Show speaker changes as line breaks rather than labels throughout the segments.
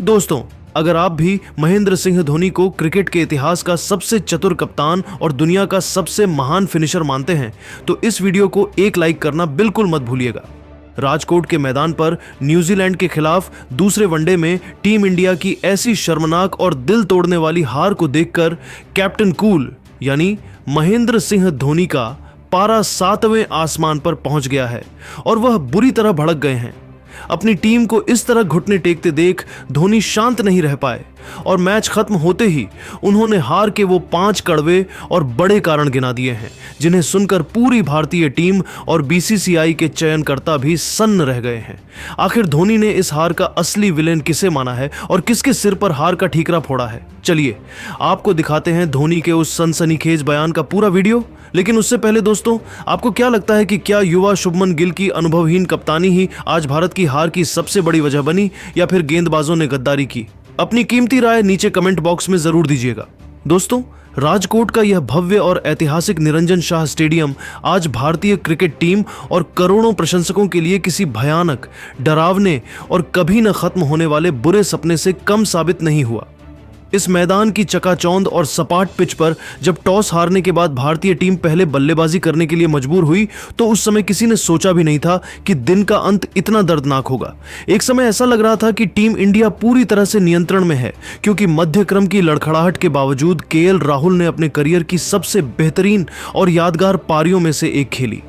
दोस्तों, अगर आप भी महेंद्र सिंह धोनी को क्रिकेट के इतिहास का सबसे चतुर कप्तान और दुनिया का सबसे महान फिनिशर मानते हैं तो इस वीडियो को एक लाइक करना बिल्कुल मत भूलिएगा। राजकोट के मैदान पर न्यूजीलैंड के खिलाफ दूसरे वनडे में टीम इंडिया की ऐसी शर्मनाक और दिल तोड़ने वाली हार को देखकर कैप्टन कूल यानी महेंद्र सिंह धोनी का पारा 7वें आसमान पर पहुंच गया है और वह बुरी तरह भड़क गए हैं। अपनी टीम को इस तरह घुटने टेकते देख धोनी शांत नहीं रह पाए और मैच खत्म होते ही उन्होंने हार के वो 5 कड़वे और बड़े कारण गिना दिए हैं जिन्हें सुनकर पूरी भारतीय टीम और बीसीसीआई के चयनकर्ता भी सन्न रह गए हैं। आखिर धोनी ने इस हार का असली विलेन किसे माना है और किसके सिर पर हार का ठीकरा फोड़ा है? चलिए आपको दिखाते हैं धोनी के उस सनसनीखेज बयान का पूरा वीडियो। लेकिन उससे पहले दोस्तों, आपको क्या लगता है कि क्या युवा शुभमन गिल की अनुभवहीन कप्तानी ही आज भारत की हार की सबसे बड़ी वजह बनी या फिर गेंदबाजों ने गद्दारी की? अपनी कीमती राय नीचे कमेंट बॉक्स में जरूर दीजिएगा। दोस्तों, राजकोट का यह भव्य और ऐतिहासिक निरंजन शाह स्टेडियम आज भारतीय क्रिकेट टीम और करोड़ों प्रशंसकों के लिए किसी भयानक, डरावने और कभी न खत्म होने वाले बुरे सपने से कम साबित नहीं हुआ। इस मैदान की चकाचौंध और सपाट पिच पर जब टॉस हारने के बाद भारतीय टीम पहले बल्लेबाजी करने के लिए मजबूर हुई तो उस समय किसी ने सोचा भी नहीं था कि दिन का अंत इतना दर्दनाक होगा। एक समय ऐसा लग रहा था कि टीम इंडिया पूरी तरह से नियंत्रण में है, क्योंकि मध्य क्रम की लड़खड़ाहट के बावजूद केएल राहुल ने अपने करियर की सबसे बेहतरीन और यादगार पारियों में से एक खेली।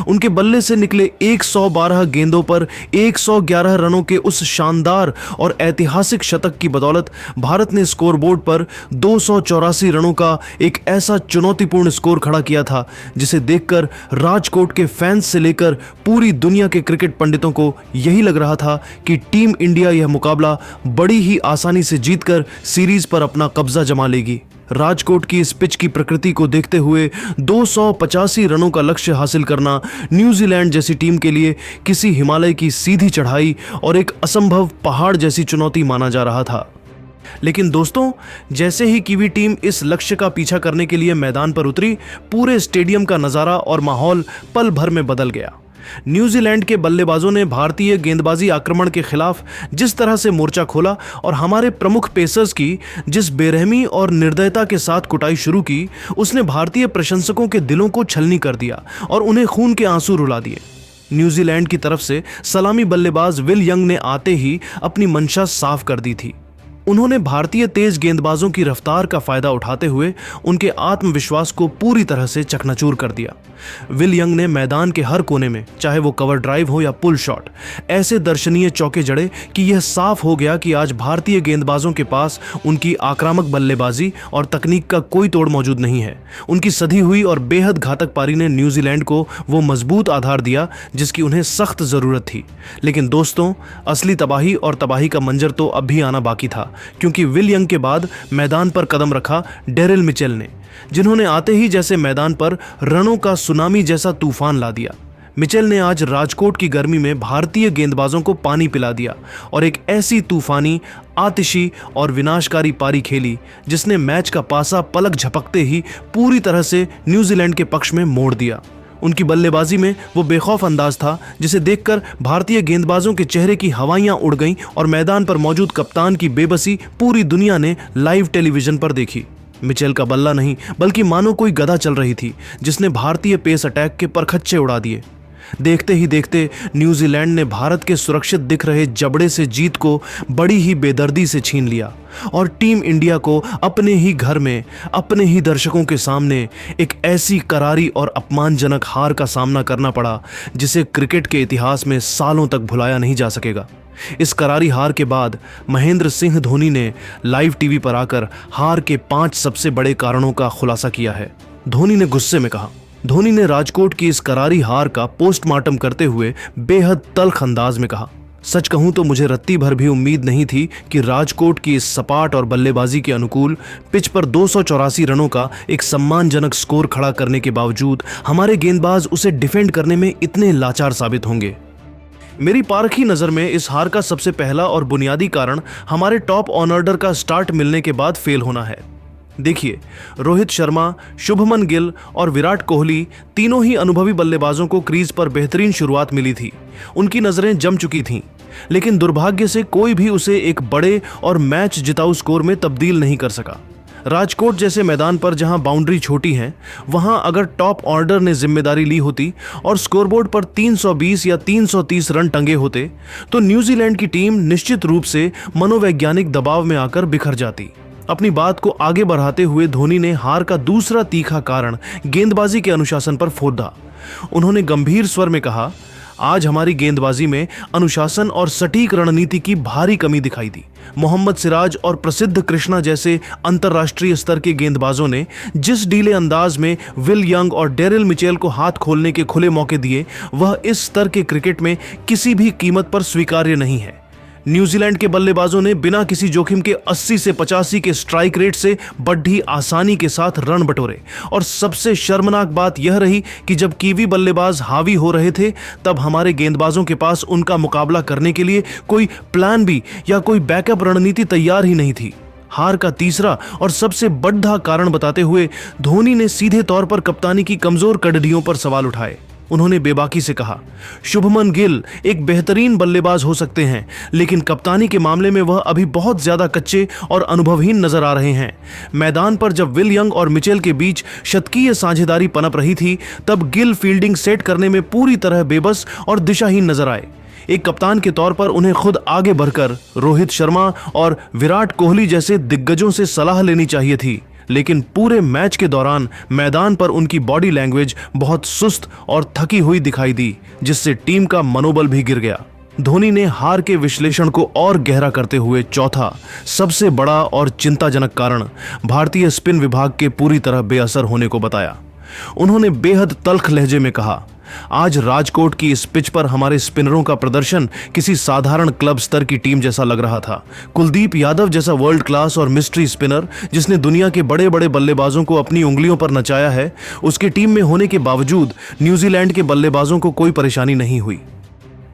उनके बल्ले से निकले 112 गेंदों पर 111 रनों के उस शानदार और ऐतिहासिक शतक की बदौलत भारत ने स्कोरबोर्ड पर 284 रनों का एक ऐसा चुनौतीपूर्ण स्कोर खड़ा किया था जिसे देखकर राजकोट के फैंस से लेकर पूरी दुनिया के क्रिकेट पंडितों को यही लग रहा था कि टीम इंडिया यह मुकाबला बड़ी ही आसानी से जीतकर सीरीज पर अपना कब्जा जमा लेगी। राजकोट की इस पिच की प्रकृति को देखते हुए 285 रनों का लक्ष्य हासिल करना न्यूजीलैंड जैसी टीम के लिए किसी हिमालय की सीधी चढ़ाई और एक असंभव पहाड़ जैसी चुनौती माना जा रहा था। लेकिन दोस्तों, जैसे ही कीवी टीम इस लक्ष्य का पीछा करने के लिए मैदान पर उतरी, पूरे स्टेडियम का नजारा और माहौल पल भर में बदल गया। न्यूजीलैंड के बल्लेबाजों ने भारतीय गेंदबाजी आक्रमण के खिलाफ जिस तरह से मोर्चा खोला और हमारे प्रमुख पेसर्स की जिस बेरहमी और निर्दयता के साथ कुटाई शुरू की, उसने भारतीय प्रशंसकों के दिलों को छलनी कर दिया और उन्हें खून के आंसू रुला दिए। न्यूजीलैंड की तरफ से सलामी बल्लेबाज विल यंग ने आते ही अपनी मंशा साफ कर दी थी। उन्होंने भारतीय तेज गेंदबाजों की रफ्तार का फायदा उठाते हुए उनके आत्मविश्वास को पूरी तरह से चकनाचूर कर दिया। विल यंग ने मैदान के हर कोने में, चाहे वो कवर ड्राइव हो या पुल शॉट, ऐसे दर्शनीय चौके जड़े कि यह साफ हो गया कि आज भारतीय गेंदबाजों के पास उनकी आक्रामक बल्लेबाजी और तकनीक का कोई तोड़ मौजूद नहीं है। उनकी सधी हुई और बेहद घातक पारी ने न्यूजीलैंड को वो मजबूत आधार दिया जिसकी उन्हें सख्त जरूरत थी। लेकिन दोस्तों, असली तबाही और तबाही का मंजर तो अब भी आना बाकी था, क्योंकि विल यंग के बाद मैदान पर कदम रखा डेरिल मिचेल ने, जिन्होंने आते ही जैसे मैदान पर रनों का सुनामी जैसा तूफान ला दिया। मिचेल ने आज राजकोट की गर्मी में भारतीय गेंदबाजों को पानी पिला दिया और एक ऐसी तूफानी, आतिशी और विनाशकारी पारी खेली जिसने मैच का पासा पलक झपकते ही पूरी तरह से न्यूजीलैंड के पक्ष में मोड़ दिया। उनकी बल्लेबाजी में वो बेखौफ अंदाज था जिसे देखकर भारतीय गेंदबाजों के चेहरे की हवाइयां उड़ गईं और मैदान पर मौजूद कप्तान की बेबसी पूरी दुनिया ने लाइव टेलीविजन पर देखी। मिचेल का बल्ला नहीं बल्कि मानो कोई गधा चल रही थी जिसने भारतीय पेस अटैक के परखच्चे उड़ा दिए। देखते ही देखते न्यूजीलैंड ने भारत के सुरक्षित दिख रहे जबड़े से जीत को बड़ी ही बेदर्दी से छीन लिया और टीम इंडिया को अपने ही घर में अपने ही दर्शकों के सामने एक ऐसी करारी और अपमानजनक हार का सामना करना पड़ा जिसे क्रिकेट के इतिहास में सालों तक भुलाया नहीं जा सकेगा। इस करारी हार के बाद महेंद्र सिंह धोनी ने लाइव टीवी पर आकर हार के 5 सबसे बड़े कारणों का खुलासा किया है। धोनी ने गुस्से में कहा। धोनी ने राजकोट की इस करारी हार का पोस्टमार्टम करते हुए बेहद तल्ख अंदाज में कहा, सच कहूं तो मुझे रत्ती भर भी उम्मीद नहीं थी कि राजकोट की इस सपाट और बल्लेबाजी के अनुकूल पिच पर 284 रनों का एक सम्मानजनक स्कोर खड़ा करने के बावजूद हमारे गेंदबाज उसे डिफेंड करने में इतने लाचार साबित होंगे। मेरी पारखी नज़र में इस हार का सबसे पहला और बुनियादी कारण हमारे टॉप ऑर्डर का स्टार्ट मिलने के बाद फेल होना है। देखिए, रोहित शर्मा, शुभमन गिल और विराट कोहली तीनों ही अनुभवी बल्लेबाजों को क्रीज पर बेहतरीन शुरुआत मिली थी। उनकी नजरें जम चुकी थीं। लेकिन दुर्भाग्य से कोई भी उसे एक बड़े और मैच जिताऊ स्कोर में तब्दील नहीं कर सका। राजकोट जैसे मैदान पर जहां बाउंड्री छोटी है, वहां अगर टॉप ऑर्डर ने जिम्मेदारी ली होती और स्कोरबोर्ड पर 320 या 330 रन टंगे होते तो न्यूजीलैंड की टीम निश्चित रूप से मनोवैज्ञानिक दबाव में आकर बिखर जाती। अपनी बात को आगे बढ़ाते हुए धोनी ने हार का दूसरा तीखा कारण गेंदबाजी के अनुशासन पर फोड़ा। उन्होंने गंभीर स्वर में कहा, आज हमारी गेंदबाजी में अनुशासन और सटीक रणनीति की भारी कमी दिखाई दी। मोहम्मद सिराज और प्रसिद्ध कृष्णा जैसे अंतर्राष्ट्रीय स्तर के गेंदबाजों ने जिस ढीले अंदाज में विल यंग और डेरिल मिचेल को हाथ खोलने के खुले मौके दिए, वह इस स्तर के क्रिकेट में किसी भी कीमत पर स्वीकार्य नहीं है। न्यूजीलैंड के बल्लेबाजों ने बिना किसी जोखिम के 80 से 85 के स्ट्राइक रेट से बड़ी आसानी के साथ रन बटोरे और सबसे शर्मनाक बात यह रही कि जब कीवी बल्लेबाज हावी हो रहे थे तब हमारे गेंदबाजों के पास उनका मुकाबला करने के लिए कोई प्लान बी या कोई बैकअप रणनीति तैयार ही नहीं थी। हार का तीसरा और सबसे बड़ा कारण बताते हुए धोनी ने सीधे तौर पर कप्तानी की कमजोर कड़ियों पर सवाल उठाए। उन्होंने बेबाकी से कहा, शुभमन गिल एक बेहतरीन बल्लेबाज हो सकते हैं, लेकिन कप्तानी के मामले में वह अभी बहुत ज्यादा कच्चे और अनुभवहीन नजर आ रहे हैं। मैदान पर जब विल यंग और मिचेल के बीच शतकीय साझेदारी पनप रही थी, तब गिल फील्डिंग सेट करने में पूरी तरह बेबस और दिशाहीन नजर आए। एक कप्तान के तौर पर उन्हें खुद आगे बढ़कर रोहित शर्मा और विराट कोहली जैसे दिग्गजों से सलाह लेनी चाहिए थी, लेकिन पूरे मैच के दौरान मैदान पर उनकी बॉडी लैंग्वेज बहुत सुस्त और थकी हुई दिखाई दी, जिससे टीम का मनोबल भी गिर गया। धोनी ने हार के विश्लेषण को और गहरा करते हुए चौथा सबसे बड़ा और चिंताजनक कारण भारतीय स्पिन विभाग के पूरी तरह बेअसर होने को बताया। उन्होंने बेहद तल्ख लहजे में कहा, आज राजकोट की इस पिच पर हमारे स्पिनरों का प्रदर्शन किसी साधारण क्लब स्तर की टीम जैसा लग रहा था। कुलदीप यादव जैसा वर्ल्ड क्लास और मिस्ट्री स्पिनर जिसने दुनिया के बड़े बड़े बल्लेबाजों को अपनी उंगलियों पर नचाया है, उसके टीम में होने के बावजूद न्यूजीलैंड के बल्लेबाजों को कोई परेशानी नहीं हुई।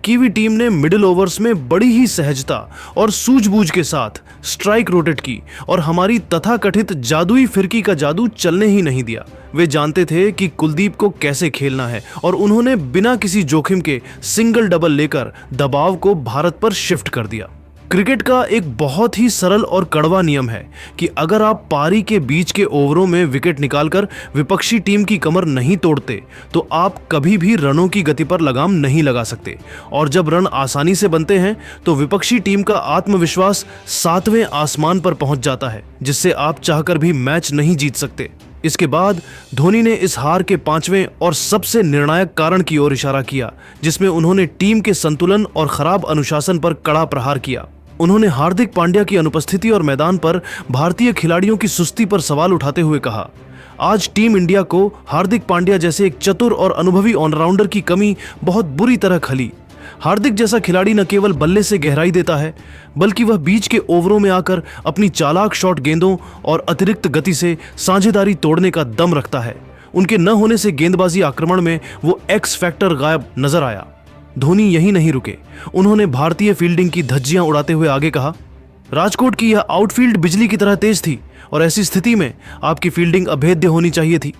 कीवी टीम ने मिडिल ओवर्स में बड़ी ही सहजता और सूझबूझ के साथ स्ट्राइक रोटेट की और हमारी तथाकथित जादुई फिरकी का जादू चलने ही नहीं दिया। वे जानते थे कि कुलदीप को कैसे खेलना है और उन्होंने बिना किसी जोखिम के सिंगल डबल लेकर दबाव को भारत पर शिफ्ट कर दिया। क्रिकेट का एक बहुत ही सरल और कड़वा नियम है कि अगर आप पारी के बीच के ओवरों में विकेट निकालकर विपक्षी टीम की कमर नहीं तोड़ते तो आप कभी भी रनों की गति पर लगाम नहीं लगा सकते, और जब रन आसानी से बनते हैं तो विपक्षी टीम का आत्मविश्वास 7वें आसमान पर पहुंच जाता है, जिससे आप चाहकर भी मैच नहीं जीत सकते। इसके बाद धोनी ने इस हार के 5वें और सबसे निर्णायक कारण की ओर इशारा किया, जिसमें उन्होंने टीम के संतुलन और खराब अनुशासन पर कड़ा प्रहार किया। उन्होंने हार्दिक पांड्या की अनुपस्थिति और मैदान पर भारतीय खिलाड़ियों की सुस्ती पर सवाल उठाते हुए कहा, आज टीम इंडिया को हार्दिक पांड्या जैसे एक चतुर और अनुभवी ऑलराउंडर की कमी बहुत बुरी तरह खली। हार्दिक जैसा खिलाड़ी न केवल बल्ले से गहराई देता है, बल्कि वह बीच के ओवरों में आकर अपनी चालाक शॉट गेंदों और अतिरिक्त गति से साझेदारी तोड़ने का दम रखता है। उनके न होने से गेंदबाजी आक्रमण में वो एक्स फैक्टर गायब नजर आया। धोनी यही नहीं रुके, उन्होंने भारतीय फील्डिंग की धज्जियां उड़ाते हुए आगे कहा, राजकोट की यह आउटफील्ड बिजली की तरह तेज थी और ऐसी स्थिति में आपकी फील्डिंग अभेद्य होनी चाहिए थी,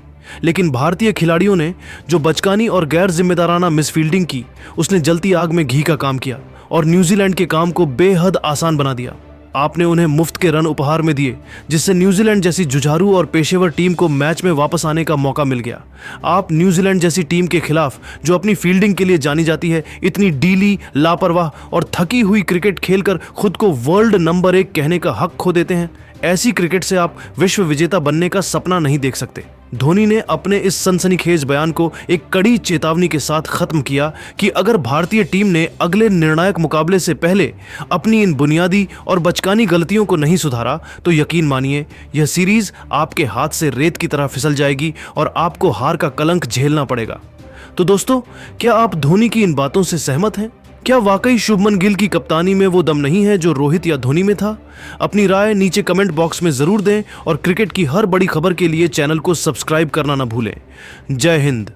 लेकिन भारतीय खिलाड़ियों ने जो बचकानी और गैर जिम्मेदाराना मिसफील्डिंग की, उसने जलती आग में घी का काम किया और न्यूजीलैंड के काम को बेहद आसान बना दिया। आपने उन्हें मुफ्त के रन उपहार में दिए, जिससे न्यूजीलैंड जैसी जुझारू और पेशेवर टीम को मैच में वापस आने का मौका मिल गया। आप न्यूजीलैंड जैसी टीम के खिलाफ, जो अपनी फील्डिंग के लिए जानी जाती है, इतनी डीली, लापरवाह और थकी हुई क्रिकेट खेलकर खुद को वर्ल्ड नंबर 1 कहने का हक खो देते हैं। ऐसी क्रिकेट से आप विश्व विजेता बनने का सपना नहीं देख सकते। धोनी ने अपने इस सनसनीखेज बयान को एक कड़ी चेतावनी के साथ खत्म किया कि अगर भारतीय टीम ने अगले निर्णायक मुकाबले से पहले अपनी इन बुनियादी और बचकानी गलतियों को नहीं सुधारा तो यकीन मानिए यह सीरीज आपके हाथ से रेत की तरह फिसल जाएगी और आपको हार का कलंक झेलना पड़ेगा। तो दोस्तों, क्या आप धोनी की इन बातों से सहमत हैं? क्या वाकई शुभमन गिल की कप्तानी में वो दम नहीं है जो रोहित या धोनी में था? अपनी राय नीचे कमेंट बॉक्स में जरूर दें और क्रिकेट की हर बड़ी खबर के लिए चैनल को सब्सक्राइब करना ना भूलें। जय हिंद।